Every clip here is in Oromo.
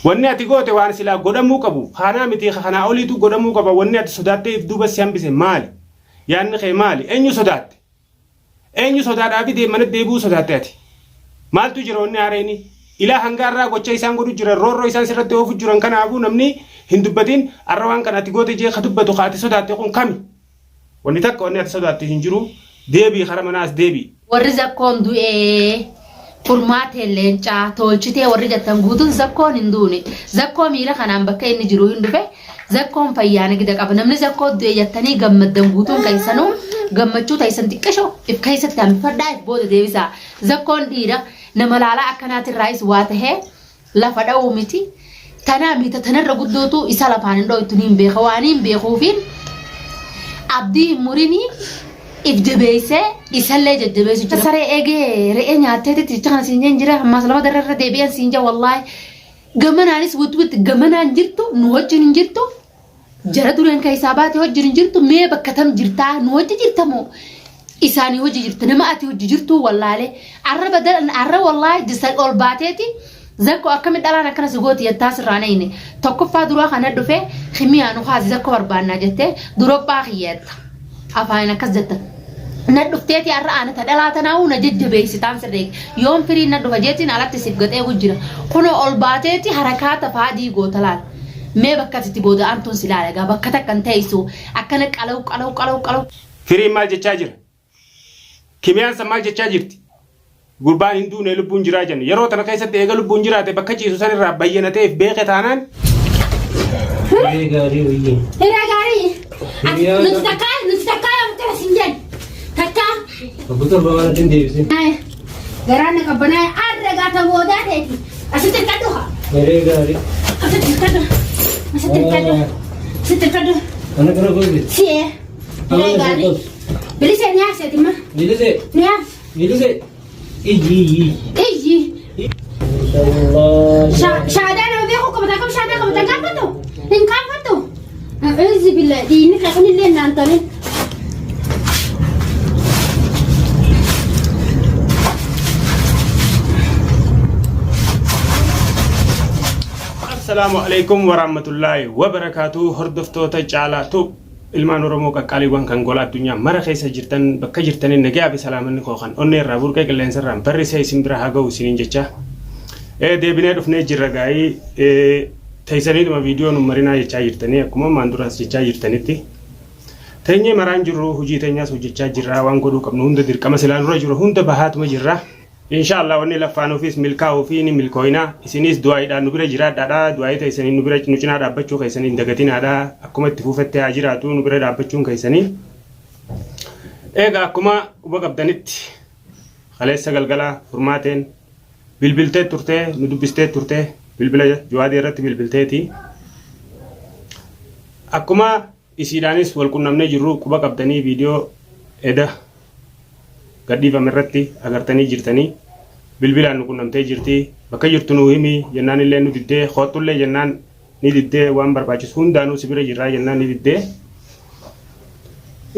wanni ati goote waan silaa godhamuu qabu kanaa miti kanaa oliitu godhamuu qaba wanni ati sodaattee if duuba si hambise maali yaanni kee maali eenyu sodaadhaa fi deemana deebuu sodaatte ati maaltu jira wanni haareeni ilaa hangaarraa gocha isaan godhu jira roorroo isaan sirratti oofu jiran kanaafuu namni hin dubbatin arra waan kana ati goote jee ka dubbatu kaati sodaatte kun kami wanni takka wanni ati sodaatte hin jiru deebii kara manaas deebii warri zakkoon du'ee furmaatee leencaa tolchitee warri jattan guutuun zakkoon hin duune zakkoo miila kanaan bakka inni jiru hin dhufe zakkoon fayyaana gida qaba namni zakkoo du'ee jattanii gammaddan guutuun keessanuu gammachuu taisan xiqqasho if keessatti hambifadhaa if booda deebisaa zakkoon dhiira nama laalaa akkanaatiin raayis waa tahee lafa dha'uu miti tanaa miita tanarra guddootu isa lafaan hin dhooytu niin beeka waan hin beekuufiin abdii hin murinii if jabeessee isallee jajjabeessu jira saree eegee re'ee nyaatteetitti jecha kana siin jira ammaas lama dararra deebi'an siin jira wallaahi gamanaanis wutti gamanaan jirtu nu wajjin hin jirtu jara dureen keessaa baate wajjin hin jirtu mee bakka tam jirtaa nu wajji jirtamoo isaanii wajji jirta nama ati wajji jirtu wallaalee arra wallaahi jisa ol baateeti zakko akkami dhalaan akkana sigooti yattaa sirraana inni tokkoffaa duraa kana dhufee khimiyaa nu haasi zakko barbaannaa jettee durobbaa kiyyatta afaan akkas jetta na dhufteeti arra ana ta dhalaa tanaawu na jajjabeessitaan sirreek yoom firii na dhufa jeetiin alatti sif gadhee gujjira kuno ol baateeti harakaata faadii goota laal mee bakka itti booda antuun silaalagaa bakka takkan teessu akkana qalau firiin maal jechaa jira kimiyaan san maal jechaa jirti gurbaan hin duune lubbuun jiraa jenna yeroo tana keessatti eega lubbuun jiraate bakka ciisu san irraa bayyanateef beeke taanaan gaarii wayyin nuti takkaa amtara sinjan takkaa Kabutar bawa nanti deebisin. Garaan qabbanaa arra gaata boodaa ta'eeti asitti kadhuha. Gaarii gaarii. Asitti kadhu. Asitti kadhu. Anak kena kau Siye. Gaarii. Bilisa nyaaseti ma. Bilise. Nyaas. Bilise. Iji. Allah. Shahadaa nama beeku qabata kam shahadaa qabata gaafatu. Hin gaafatu. A'uuzu billahi diinni kan illee naan tole. السلام عليكم ورحمة الله وبركاته هردفتو تجعلاتو ilmaan oromoo qaqqaaliiwwan kan golaa addunyaa mara keessa jirtan bakka jirtaniin nagaa fi salaamanni kookan onnee irraa burqee qilleensa irraan barrisee isin bira haa ga'u isiniin jecha deebinee dhufnee jirra gaa'ii teessaniidhuma viidiyoo nummarinaa jechaa jirtanii akkuma maan duraas jechaa jirtanitti teenyee maraan jirru hojii teenyaas hojjechaa jirra waan godhuu qabnu hunda dirqama silaa dura jiru hunda bahaatuma jirra inshallah wanni laffaan ofiis milkaa ofii ni milkooyna isinis du'aaidhaan nu bira jiraadhaadha du'aayii teessanii nu bira nu cinaa dhaabbachuu keessanii hin dagatinaadha akkuma itti fuufattee haa jiraatu nu bira dhaabbachuun keessanii eega akkuma quba qabdanitti kaleessa galgala furmaateen bilbiltee turtee nu dubbistee turtee bilbila Jawaadii irratti bilbilteeti akkuma isiidhaanis wal qunnamnee jirru quba qabdanii viidiyoo eda gadhiifame irratti agartanii jirtanii bilbilaan nu qunnamtee jirti bakka jirtu nu himi jennaan illee nu diddee xootullee jennaan ni diddee waan barbaachisu hundaanuu si bira jirraa jennaan ni diddee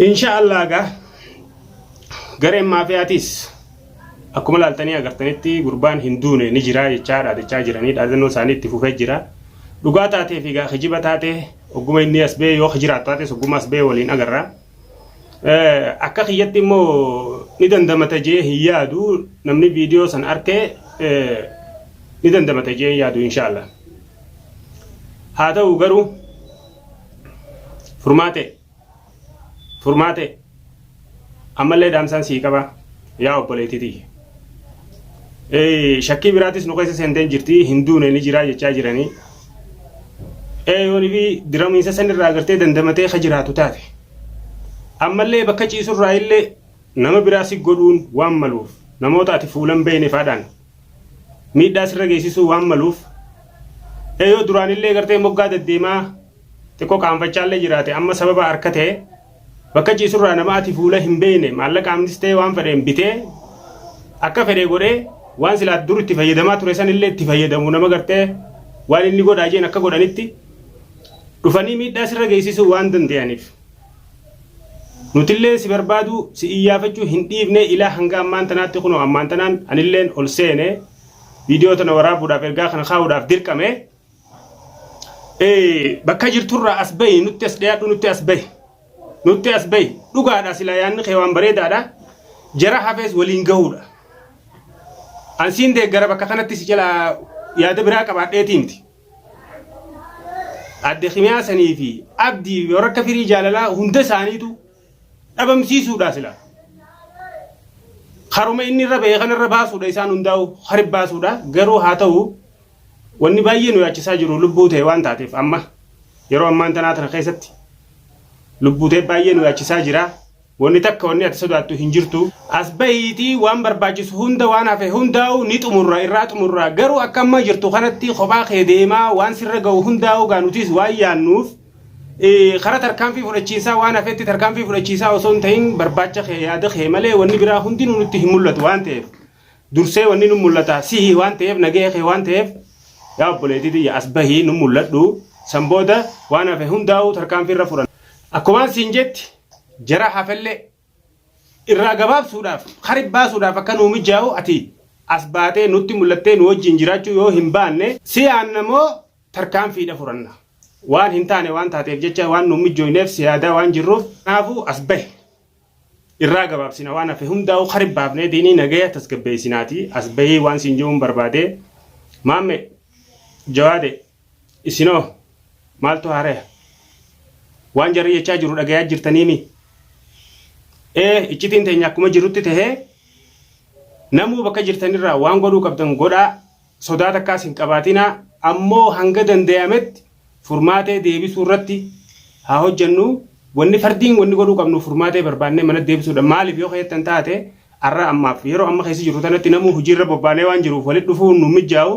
inshaallah gareen maafiyaatiis akkuma laaltanii agartanitti gurbaan hin duune ni jira jechaa dhaadachaa jiranii dhaadannoo isaanii itti fufee jira dhugaa taatee fi kijiba taatee ogguma inni as bee yoo jiraatu taates ogguma as bee waliin agarra akka kiyyatti immoo ni dandamata jee hin yaadu namni viidiyoo san arkee ni dandamata jee yaadu inshallah haa ta'u garuu furmaate ammallee dhaamsaan sii qaba yaa obboleetiti shakkii biraatis nu keessa seentee jirti hin duune ni jira jechaa jiranii yooni fi diramiinsa san irraa agartee dandamatee ka jiraatu taate ammallee bakka ciisurraa illee nama biraasi godhuun waan maluuf namoota ati fuulan beeyne faadhaan miidhaa sirra geessisuu waan maluuf yoo duraan illee gartee moggaa deddeemaa xiqqoo qaanfachaallee jiraate amma sababa harka ta'e bakka ciisurraa nama ati fuula hin beeyne maallaqa amnis ta'e waan fedheen bitee akka fedhee godhee waan silaa dur itti fayyadamaa ture san illee itti fayyadamu nama gartee waan inni godhaa jeen akka godhanitti dhufanii miidhaa sirra geessisuu waan danda'aniif nutillee si barbaadu si iyyaafachuu hin dhiifne ilaa hanga ammaan tanaatti kunoo ammaan tanaan anilleen ol seene viidiyoo tana waraabuudhaaf ergaa kana kaa'uudhaaf dirqame bakka jirturraa as bahi nutti as dhiyaadhu nutti as bahi dhugaadha sila yaanni kee waan bareedaadha jara hafees waliin gahuudha ansiin deeggara bakka kanatti si jala yaada biraa qabaadheetii miti adde khimiyaa sanii fi abdii warra firii jaalalaa hunda isaaniitu dhabamsiisuudha sila haruma inni irra bahee kanarra baasuudha isaan hundaa'u harib baasuudha garuu haa ta'u wanni baay'ee nu yaachisaa jiru lubbuu ta'e waan taateef amma yeroo ammaan tanaa tana keessatti lubbuu ta'e baay'ee nu yaachisaa jira wanni takka wanni ati sodaattu hin jirtu as bahiitii waan barbaachisu hunda waan hafe hundaa'u ni xumurra garuu akka amma jirtu kanatti kophaa kee deemaa waan sirra ga'u hundaa'u gaanutis waan yaannuuf kara tarkaanfii fudhachiisaa waan hafetti tarkaanfii fudhachiisaa osoo hin ta'in barbaacha kee yaada kee malee wanni biraa hundi nutti hin mul'atu waan ta'eef dursee wanni nu mul'ata sii waan ta'eef nagee kee waan ta'eef yaa obboleettii as bahii nu mul'adhu san booda waan hafe hundaa'u tarkaanfii irra furan akkuma siin jetti jara hafellee irraa gabaabsuudhaaf harib baasuudhaaf akka nuu mijaa'u ati as baatee nutti mul'attee nu wajjin jiraachuu yoo hin baanne siyaan namoo tarkaanfiidha furanna waan hin taane waan taateef jecha waan nu mijooyneef siyaadaa waan jirruuf kanaafuu as bahe irraa gabaabsina waan hafe hundaa'u harib baafnee diinii nagaya tasgabbeessinaati as bahii waan siin jiruun barbaade maamme jawaade isinoo maaltu haaree waan jarri jechaa jiru dhagayaa jirtaniimi iccitiin teenya akkuma jirutti tahee namuu bakka jirtanirraa waan godhuu qabdan godhaa sodaa takkaas hin qabaatinaa ammoo hanga danda'ametti furmaatee deebisuu irratti haa hojjennu wanni fardiin wanni godhuu qabnu furmaatee barbaannee mana deebisuudha maaliif yoo keettan taate arra ammaaf yeroo amma keessa jiru tanatti namuu hojiirra bobbaanee waan jiruuf walitti dhufuun nu mijaa'u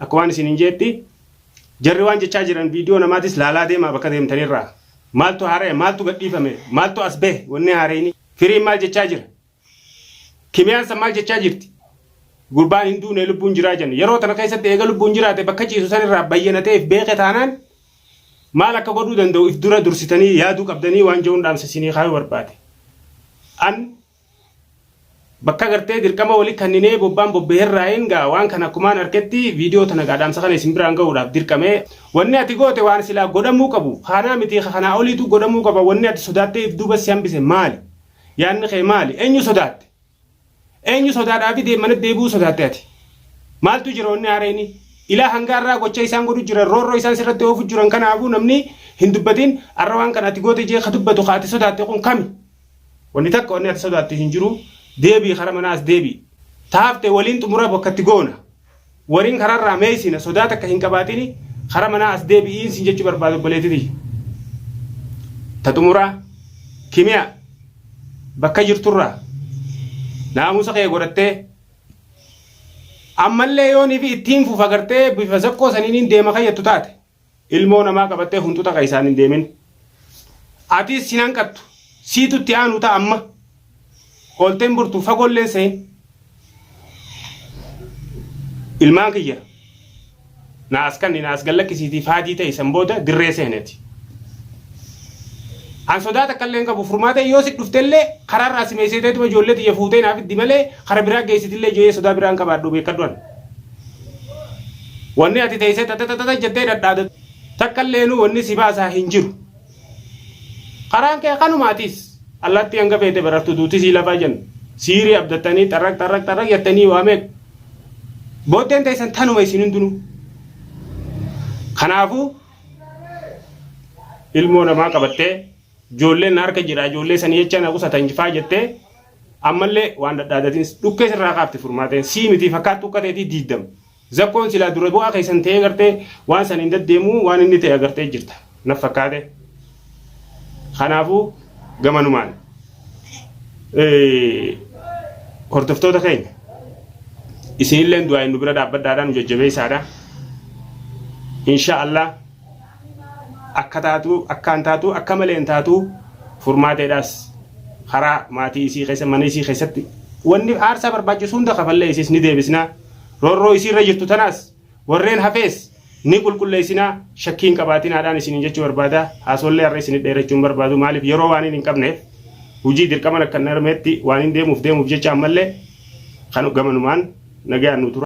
akka waan isin hin jeetti jarri waan jechaa jiran viidiyoo namaatis laalaa deemaa bakka deemtanirraa maaltu haaree maaltu gadhiifame maaltu as bahe wanni haareeni firiin maal jechaa jira kimiyaan san maal jechaa jirti gurbaan hin duune lubbuun jiraa jenna yeroo tana keessatti eega lubbuun jiraate bakka ciisu sanirraa bayyanateef beeke taanaan maal akka godhuu danda'u if dura dursitanii yaaduu qabdanii waan jehuun dhaamsisinii kaayuu barbaade an bakka gartee dirqama walii kanninee bobbaan bobbeherraayin gaa waan kana akkumaan arketti viidiyoo tana gaadhaamsa kana isin biraan ga'uudhaaf dirqamee wanni ati goote waan silaa godhamuu qabu kanaa miti kanaa oliitu godhamuu qaba wanni ati sodaattee if duuba si hambise maali yaanni kee maali eenyu sodaadhaafi mana deebuu sodaatte ati maaltu jira wanni haareeni ilaa hangaarraa gocha isaan godhu jira roorroo isaan sirratti oofu jiran kanaafuu namni hin dubbatin arra waan kana ati goote jee ka dubbatu kaati sodaatte kun kami wanni takka wanni ati sodaatte hin jiru deebii kara manaas deebii taafte waliin xumura bokkatti goona wariin kararraa meeysina sodaa takka hin qabaatini kara manaas deebi'iin sin jechuu barbaadu obboleettii ta xumura kimiyaa bakka jirturraa naamusa kee godhattee ammallee yoonii fi ittiin fufa gartee bifa zakkoo saniin deema kayyattu taate ilmoo namaa qabattee huntuta ka isaan hin deemin atis sin hanqattu siitutti aanu ta'a amma olteen burtu fagolleen seen ilmaan kiyya naas kanni naas gallakkisiitii faadii ta'e san booda dirree seeneeti an sodaata kalleen qabu furmaata yoo sit dhuftellee karaarraa simeessiteetuma ijoollee xiyya fuutee naaf iddi malee kara biraa geessitillee ijoollee sodaa biraan qabaadhu beekadhuan wanni ati teessee tatatata jettee dhadhaadatu takkalleenu wanni si baasaa hin jiru karaan kee kanumaatis allatti hanga feete barartu duuti sii lafaa jennu siirii abdattanii xarraq jettanii waameeq booddeen teessan tanuma isin hundinuu kanaafuu ilmoo namaa qabattee ijoolleen harka jira ijoollee sanii jecha na qusatan jifaa jettee ammallee waan dhadhaadatiin dhukkee sirraa qaafti furmaateen sii miti fakkaattu akka ta'eetii diiddam zakkoon silaa dura bu'aa keessan ta'ee gartee waan san hin deddeemuu waan inni ta'e agartee jirta naf fakkaate kanaafuu gamanumaan hordoftoota keenya isinilleen du'aa nu bira dhaabbadhaadhaan nu jajjabeessaadha insha Allah akkaan taatu akka malee taatu furmaateedhaas karaa maatii isii keessa mana isii keessatti wanni aarsaa barbaachisu hunda kafallee isiis ni deebisnaa roorroo isiirra jirtu tanaas warreen hafees ni qulqulleessinaa shakkiin qabaatinaadhaan isiniin jechuu barbaada haasollee har'a isin dheerachuun barbaadu maaliif yeroo waan hin qabneef hujii dirqama akka narmeetti waan hin deemuuf jecha ammallee kan gamanumaan nagaan nu tura